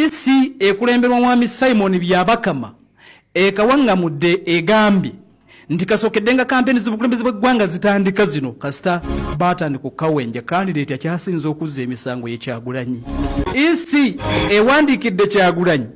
isi ekulemberwa mwami Simon Byabakama ekawangamudde egambye nti kasokeddenga kampeni z'obukulembeze bw'eggwanga zitandika zino kasita baatandika okukawenja candidate akyasinze okuzza emisango ye Kyagulanyi. isi ewandiikidde Kyagulanyi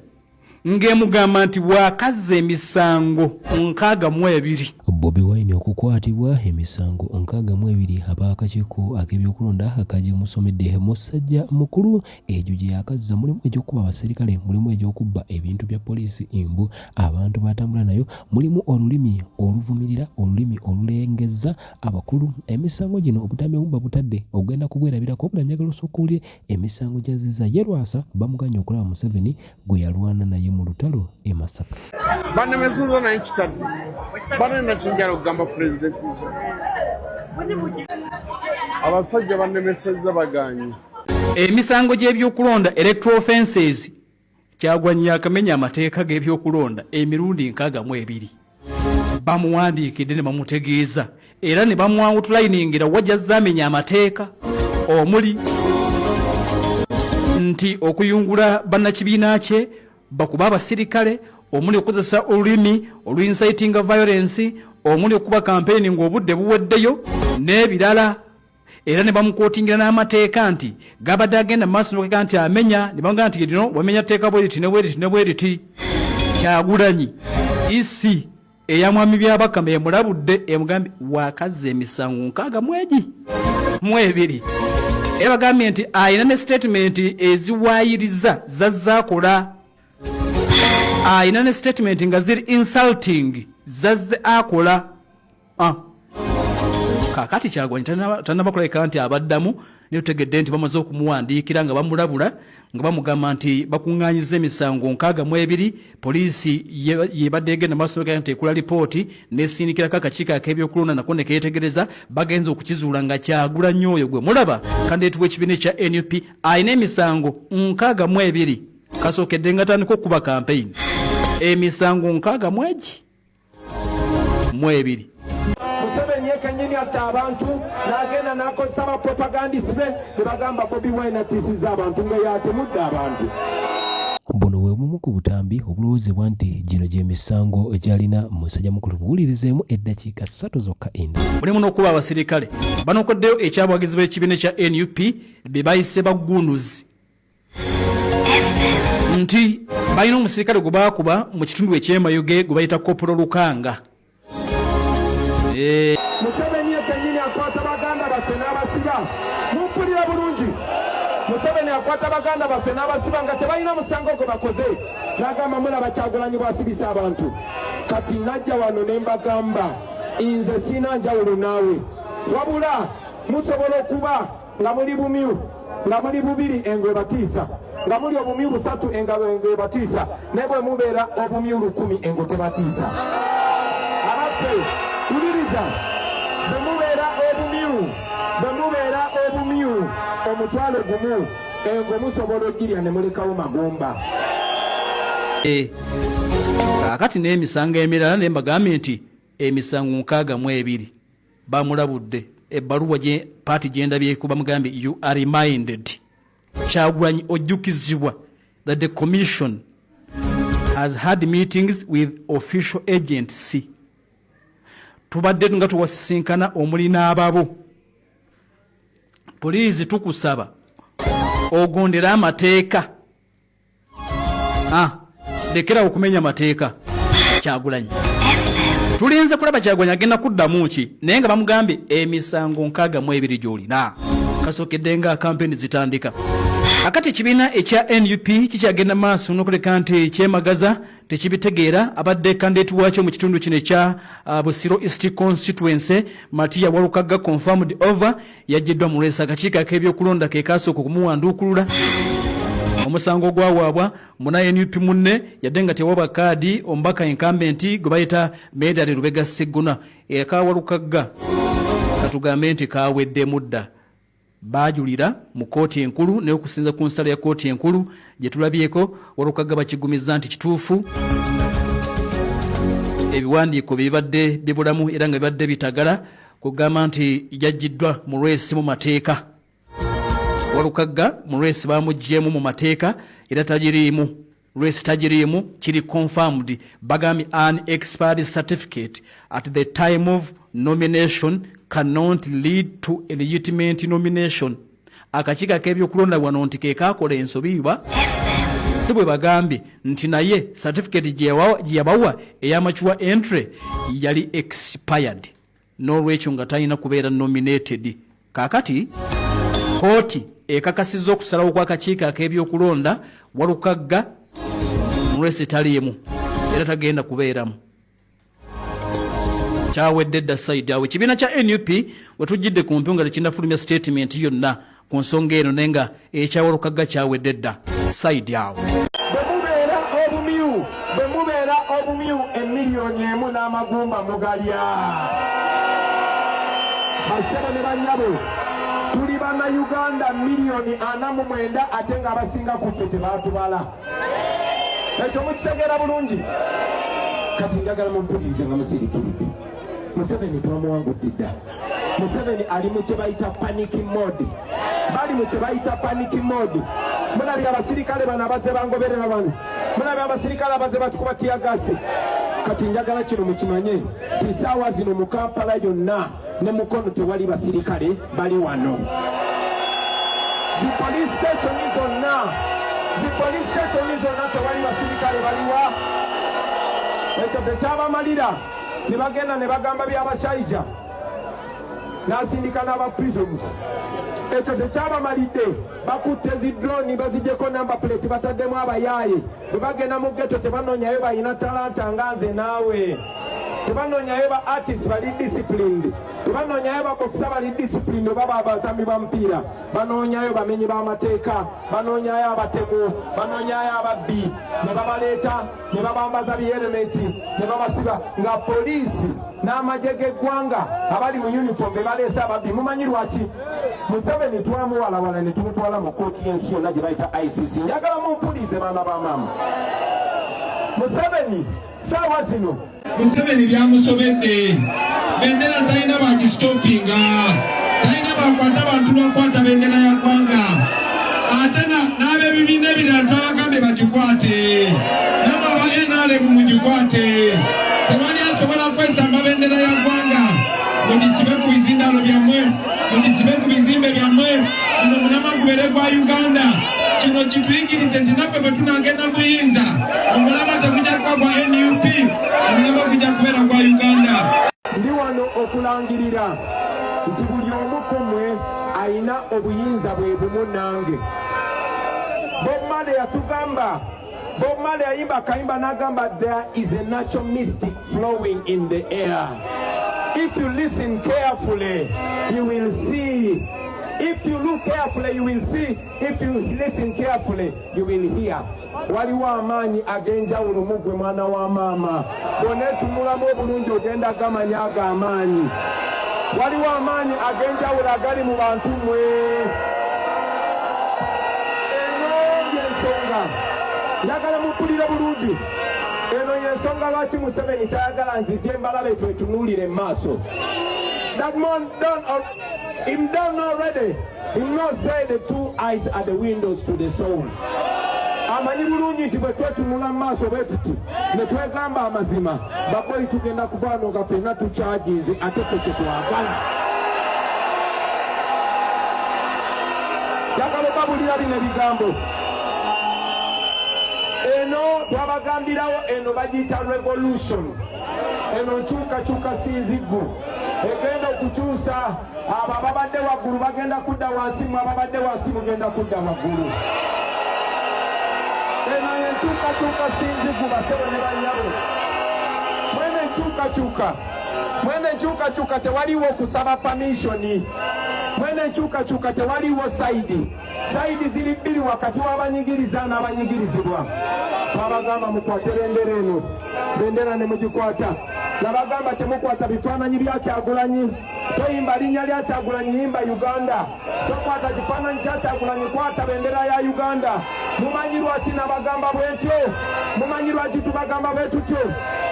ng'emugamba nti bw'akazza emisango 62 Bobi Wine okukwatibwa emisango 62 ab'akakiiko ak'ebyokulonda akaje musomedde musajja mukulu egyo gye yakazza mulimu egy'okuba abaserikale mulimu egy'okubba ebintu bya poliisi imbu abantu batambula nayo mulimu olulimi oluvumirira olulimi olulengeza abakulu emisango gino obutambi obuba butadde ogenda kubwerabirako obulanjagala osokuulire emisango gyaziza yerwasa bamuganya okulaba Museveni gwe yalwana naye mu lutalo e Masaka. Banemeseza naye kitadde banenakyenjala okugamba President Musa abasajja banemeseza baganye emisango gy'ebyokulonda electoral offences Kyagulanyi yakamenya amateeka g'ebyokulonda emirundi 62 bamuwandiikidde ne bamutegeeza era ne bamuwawutulayiningira wajjazza amenya amateeka omuli nti okuyungula bannakibiina kye bakuba abasirikale omuli okukozesa olulimi olu-inciting violence omuli okuba kampeni ng'obudde buweddeyo n'ebirala era ne bamukootingira n'amateeka nti gabadde agenda maaso n'okeka nti amenya ne bamugamba nti lino wamenya tteeka bweriti ne bweriti ne bweriti. Kyagulanyi isi eya mwami Byabakama emulabudde emugambye wakazza emisango 62 ebagambye nti ayina ne statement eziwaayiriza zazaakola ayina ne statement nga ziri insulting zazze akola kakati Kyagulanyi tannabakoleka nti abaddamu ne tutegedde nti bamaze okumuwandiikira nga bamulabula nga bamugamba nti bakuŋŋaanyiza emisango 62 poliisi yebadde egenda maaso nti ekula lipooti n'esindikirako akakiiko ak'ebyokulonda nako ne keetegereza bagenza okukizuula nga Kyagulanyi oyo gwe mulaba kandideeti w'ekibiina ekya NUP ayina emisango 62 kasookedde nga tandika okuba kampeyini emisango 62. Museveni yekennyini atta abantu n'agenda n'akozesa abapropagandisi be ne bagamba Bobi Wine atiisizza abantu nga yatemudde abantu. Buno bwe bumu ku butambi obulowoozebwa nti gino gy'emisango egyalina musajja mukulu buwulirizeemu eddakiika 3 zokka enda. Mulimu n'okuba abasirikale banokoddeyo ekyabwagizi b'ekibiina ekya NUP be bayise baggunduzi nti balina omusirikale gwe baakuba mu kitundu eky'emayuge gwe bayita Kopolo Lukanga. Museveni yekennyini akwata baganda baffe n'abasiba mumpulira bulungi. Museveni akwata baganda baffe n'abasiba nga tebalina musango gwe bakoze n'agamba mulaba Kyagulanyi bw'asibisa abantu. Kati najja wano ne mbagamba nze sina njawulo naawe wabula musobola okuba nga muli bumyu nga muli bubiri engwe batiisa nga muli obumyu 3 engwe batiisa naye bwe mubeera obumyu 10 engwe tebatiisa. Abaffe tuliriza bwe mubeera obumyu omutwalo gumu engwe musobola ogirya ne mulekawo magumba. Kakati n'emisango emirala ne mbagambye nti emisango 62 bamulabudde ebbaluwa gye paati gy'endabyeko bamugambye you are reminded Kyagulanyi ojjukizibwa that the commission has had meetings with official agents. Tubadde nga tuwasisinkana omuli n'ababo. Poliisi tukusaba ogondera amateeka. Lekera okumenya mateeka. Kyagulanyi tulinze kulaba Kyagulanyi agenda kuddamu ki naye nga bamugambye emisango 62 gy'olina kasookedde nga kampeni zitandika. Akati ekibiina ekya NUP kikyagenda maaso n'okuleka nti kyemagaza tekibitegeera abadde kandideeti waakyo mu kitundu kino ekya Busiro East Constituency Matiya Walukagga confirmed over yaggiddwa mu lwesa akakiiko ak'ebyokulonda ke kasooka okumuwanduukulula. Omusango gwawaabwa muna NUP munne yadde nga tewaba kaadi omubaka incumbent gwe bayita Medali Lubega Ssegguna Walukagga katugambe nti kaawedde mudda. Bajulira mu kooti enkulu n'okusinza ku nsalo ya kooti enkulu gye tulabyeko Walukagga bakigumizza nti kituufu ebiwandiiko bibadde bibulamu era nga bibadde bitagala kugamba nti yaggiddwa mu lwesi mu mateeka. Walukagga mu race bamuggyemu mu mateeka era tagiriimu race tagiriimu kiri confirmed bagambye an expired certificate at the time of nomination cannot lead to a legitimate nomination. Akakiiko k'ebyokulonda wano nti ke kaakola ensobiibwa si bwe bagambye nti naye certificate gye yabawa ey'amachuwa entry yali expired n'olwekyo nga talina kubeera nominated. Kaakati kooti ekakasizza okusalawo kw'akakiiko ak'ebyokulonda Walukagga mulwesi taliimu era tagenda kubeeramu. Kyawedde dda side awo ekibiina kya NUP we tujjidde ku mpyo nga tekinnafulumya statement yonna ku nsonga eno naye nga ekyawalukagga kyawedde dda side awo. Bwe mubeera obumyu emiliyoni emu n'amagumba mugalya. Basebo ne bannyabo tuli bannayuganda miliyoni 49 ate nga abasinga ku ffe tebaatubala. Ekyo mukitegeera bulungi. Kati njagala mumpulirize nga musirikiridde. Museveni twamuwangudde dda. Museveni ali mu kye bayita panic mode. Bali mu kye bayita panic mode. Mulabye abasirikale bano abaze bangoberera bano. Mulabye abasirikale abaze batukuba tiyagasi. Kati njagala kino mukimanye nti ssaawa zino mu Kampala yonna ne mukono tewali basirikale bali wano. Zi police station zonna tewali basirikale baliwa. Ekyo tekyabamalira ne bagenda ne bagamba by'abashaija n'asindika n'aba prisons. Ekyo tekyabamalidde bakutte zi drone bazijjeko number plate bataddemu abayaaye. Bwe bagenda mu ghetto tebanoonyayo balina talanta nga nze naawe. Tebanoonyayo ba artists bali disciplined. Tebanoonyayo ba boxer bali disciplined oba batambi ba mupiira. Banoonyayo bamenyi b'amateeka, banoonyayo abatemu, banoonyayo ababbi. Ne babaleeta ne babambaza biyeremeti ne babasiba nga poliisi n'amagye g'eggwanga abali mu uniform be baleese ababbi. Mumanyi lwaki? Museveni twamuwalawala ne tumutwala mu kooti y'ensi yonna gye bayita ICC. Njagala mumpulize baana ba maama. Museveni saawa zino Museveni byamusobedde. Bendera talina bagistopinga. Talina bakwata bantu n'okwata bendera ya ggwanga. Ate n'ab'ebibiina ebirala twabagambe bagikwate. Namwe aba NRM mugikwate. Tewali asobola kwesamba bendera ya ggwanga. Mugisibe ku bizindalo byammwe, mugisibe ku bizimbe byammwe. Guno mulama gubeere gwa Uganda. Kino kituyigirize nti naffe bwe tunagenda buyinza omulama tegujja kuba gwa NUP, omulama gujja kubeera gwa Uganda. Ndi wano okulangirira nti buli omu ku mmwe alina obuyinza bwe bumu nange. Bob Marley yatugamba, Bob Marley yayimba akayimba n'agamba there is a natural mystic flowing in the air. If you listen carefully, you will see. If you look carefully, you will see. If you listen carefully, you will hear. Waliwo amaanyi ag'enjawulo mu ggwe mwana wa maama. Bw'oneetumulamu obulungi ogenda gamanya ag'amaanyi. Waliwo amaanyi ag'enjawulo agali mu bantu mmwe. Eno y'ensonga. Njagala mumpulire bulungi. Eno y'ensonga lwaki Museveni tayagala nzije mbalabe twetunuulire mu maaso. That man done already. He will not say the two eyes are the windows to the soul. Amanyi bulungi nti bwe twetunula mu maaso bwe tuti ne twegamba amazima baboyi tugenda kuvaano nga ffenna tukyaginze ate ffe kye twagala. Njagala obabulira bino ebigambo. Eno twabagambirawo eno bagiyita revolution. Eno nkyukakyuka si nzigu. Egenda okukyusa abo ababadde waggulu bagenda kudda wansi, mu ababadde wansi mugenda kudda waggulu. Eno yenkyukakyuka si nzigu basebo ne bannyabo. Mwene enkyukakyuka tewaliwo kusaba permissioni. Mwene enkyukakyuka tewaliwo sayidi ziri bbiri wakati w'abanyigiriza n'abanyigirizibwa. Twabagamba mukwate bendera eno, bendera ne mugikwata. Nabagamba temukwata bifaananyi bya Kyagulanyi. Toyimba linnya lya Kyagulanyi, yimba Uganda. Tokwata kifaananyi kya Kyagulanyi, kwata bendera ya Uganda. mumanyi lwaki nabagamba bwentyo, mumanyi lwaki tubagamba bwetutyo,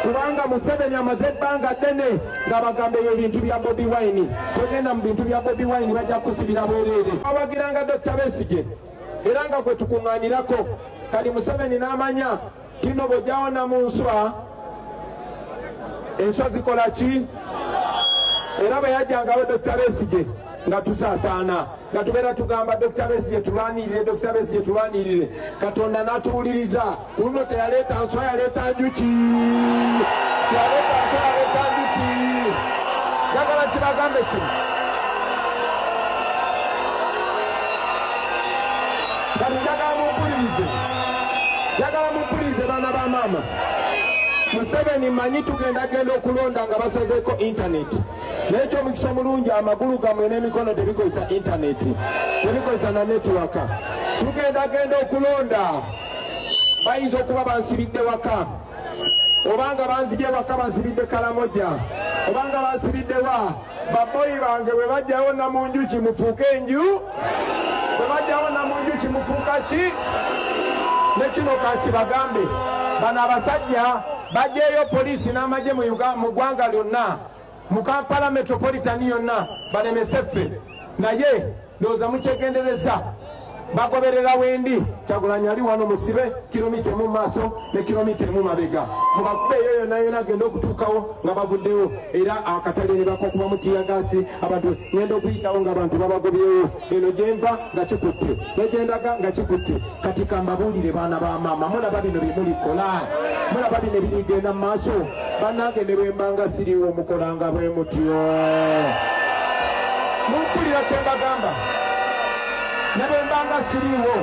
kubanga Museveni amaze ebbanga ddene ng'abagamba ebyo bintu bya Bobi Wine. Togenda mu bintu bya Bobi Wine, bajja kusibira bwereere. Abagiranga Dr. Besigye era nga kwe tukuŋŋaanirako kali Museveni n'amanya kino bw'ojjawo mu nswa, enswa zikola ki? Era bwe yajjangawo Dr. Besigye nga tusaasaana nga tubeera tugamba Dr. Besigye tulwanirire, Dr. Besigye tulwanirire. Katonda n'atuwuliriza. Ku luno teyaleeta nswa, yaleeta njuki. Yaleeta nswa, yaleeta njuki. Njagala kibagambe kino. Kati njagala mumpulirize. Njagala mumpulirize baana ba maama. Museveni manyi tugenda okulonda nga basazeeko intaneti. N'ekyo omukisa omulungi amagulu gammwe n'emikono tebikozesa intaneti, tebikozesa na netiwaka. Tugenda okulonda, bayinza okuba bansibidde waka, obanga banzigye waka bansibidde Kalamoja, obanga bansibidde wa baboyi bange bwe bajjawo Namunjuki mufuuke enju, bwe bajjawo Namunjuki mufuuka ki? Ne kino kankibagambe, bano abasajja bajjeeyo poliisi n'amagye mu ggwanga lyonna, mu Kampala metropolitan yonna balemese ffe, naye ndowooza mukyegendereza. Bagoberera wendi Kyagulanyi ali wano musibe kilomita mu maaso ne kilomita mu mabega, mubakube eyo yonna yonna agenda okutuukawo nga bavuddewo, era akatale ne bakokuba mu tiyagasi abantu ngenda okuyitawo ng'abantu babagobyewo. Eno gyenva nga kikutte, negyendaga nga kikutte. Kati kambabuulire baana ba maama, mulaba bino bye mulikola, mulaba bino ebirigenda mu maaso. Bannange ne bwe mbanga siriiwo mukolanga bwe mutyo. Mumpulira kye mbagamba, ne bwe mbanga siriiwo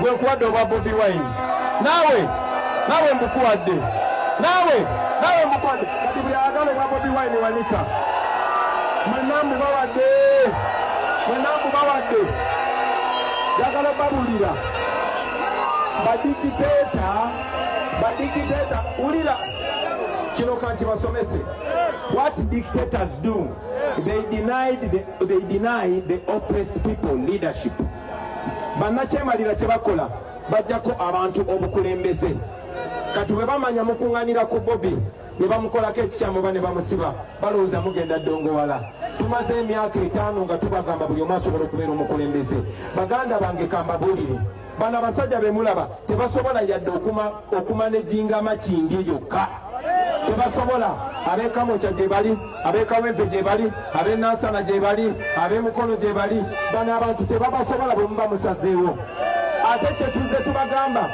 gwe nkuwadde obwa Bobi Wine, naawe mbukuwadde, naawe mbukuwadde. Kati buli ayagala obwa Bobi Wine wanika, mwenna mbubawadde. Njagala babulira badikiteeta, ulira kino kankibasomese. What dictators do, they deny the oppressed people leadership. Bannakyemalira kye bakola, bajjako abantu obukulembeze. Kati bwe bamanya mukuŋŋaanira ku Bobi ne bamukolako ekikyamu ba ne bamusiba, balowooza mugenda ddongowala. Tumaze emyaka 5 nga tubagamba buli omu asobola okubeera omukulembeze. Baganda bange kambabuulire, bano abasajja be mulaba tebasobola yadde okumanejinga Makindye yokka. Tebasobola. Ab'e Kamwokya gye bali, ab'e Kawempe gye bali, ab'e Nansana gye bali, ab'e Mukono gye bali. Bano abantu tebabasobola bwe muba musazeewo. Ate kye tuzze tubagamba,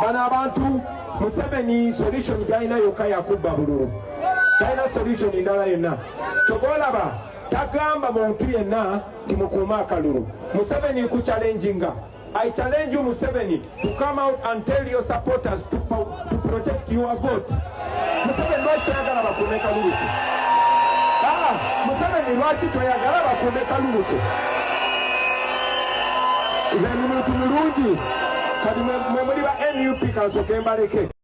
bano abantu Museveni solution gy'alina yokka yakubba bululu, talina solution endala yonna. Kyogolaba tagamba muntu yenna timukuume akalulu. Museveni ku challenginga. I challenge you, Museveni, to come out and tell your supporters to protect your vote. Museveni lwaki toyagala bakuume kalulu ke? Museveni lwaki toyagala bakuume kalulu ke? Nze ndi muntu mulungi, kati mwe muli ba NUP kansooke mbaleke.